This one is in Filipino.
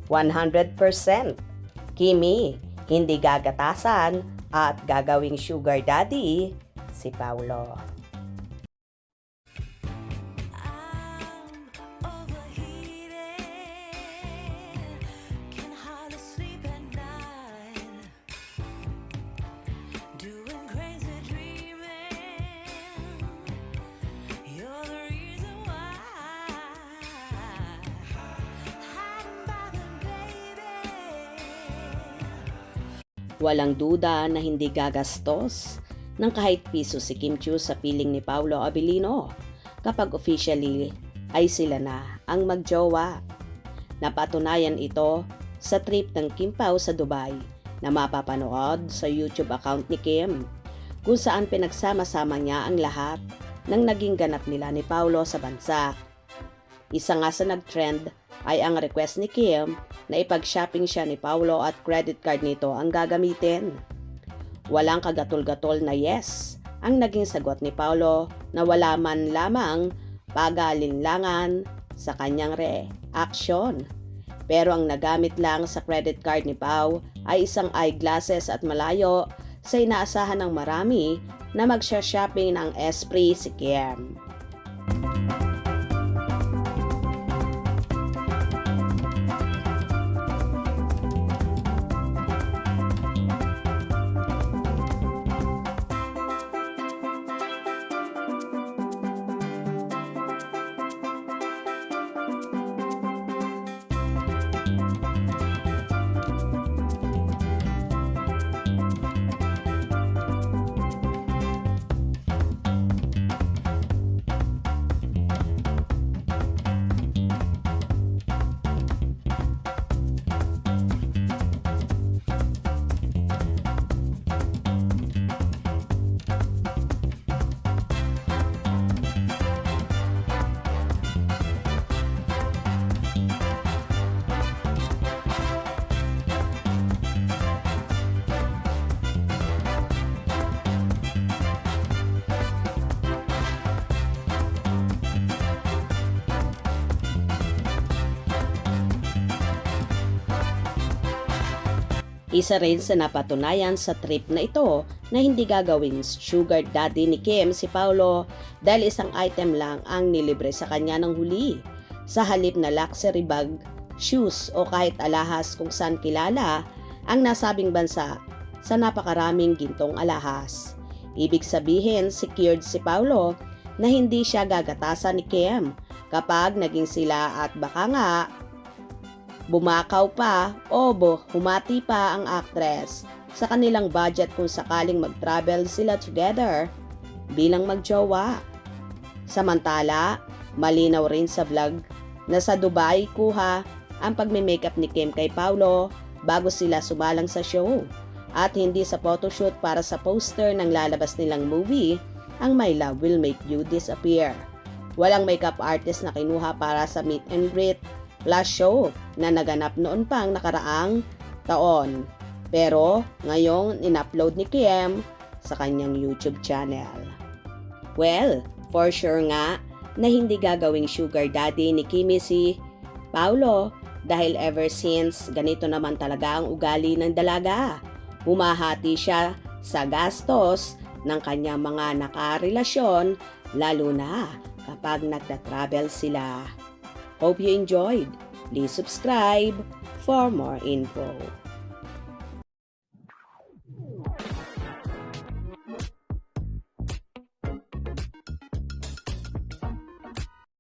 100%. Kimi, hindi gagatasan at gagawing sugar daddy si Paulo. Walang duda na hindi gagastos ng kahit piso si Kim Chiu sa piling ni Paulo Abilino kapag officially ay sila na ang magjowa. Napatunayan ito sa trip ng Kim Pao sa Dubai na mapapanood sa YouTube account ni Kim, kung saan pinagsama-sama niya ang lahat ng naging ganap nila ni Paulo sa bansa. Isa nga sa nag-trend ay ang request ni Kim na ipag-shopping siya ni Paulo at credit card nito ang gagamitin. Walang kagatol-gatol na yes ang naging sagot ni Paulo na wala man lamang pag-aalinlangan sa kanyang reaksyon. Pero ang nagamit lang sa credit card ni Pao ay isang eyeglasses at malayo sa inaasahan ng marami na magsha-shopping ng Esprit si Kim. Isa rin sa napatunayan sa trip na ito na hindi gagawing sugar daddy ni Kim si Paulo dahil isang item lang ang nilibre sa kanya ng huli. Sa halip na luxury bag, shoes o kahit alahas kung saan kilala ang nasabing bansa sa napakaraming gintong alahas. Ibig sabihin secured si Paulo na hindi siya gagatasan ni Kim kapag naging sila at baka nga bumakaw pa o humati pa ang actress sa kanilang budget kung sakaling mag-travel sila together bilang magjowa. Samantala, malinaw rin sa vlog na sa Dubai kuha ang pagme-makeup ni Kim kay Paulo bago sila sumalang sa show at hindi sa photoshoot para sa poster ng lalabas nilang movie ang My Love Will Make You Disappear. Walang makeup artist na kinuha para sa meet and greet last show na naganap noon pang nakaraang taon. Pero ngayong in-upload ni Kim sa kanyang YouTube channel. Well, for sure nga na hindi gagawing sugar daddy ni Kimi si Paulo dahil ever since ganito naman talaga ang ugali ng dalaga. Humahati siya sa gastos ng kanyang mga nakarelasyon lalo na kapag nagta-travel sila. Hope you enjoyed. Please subscribe for more info.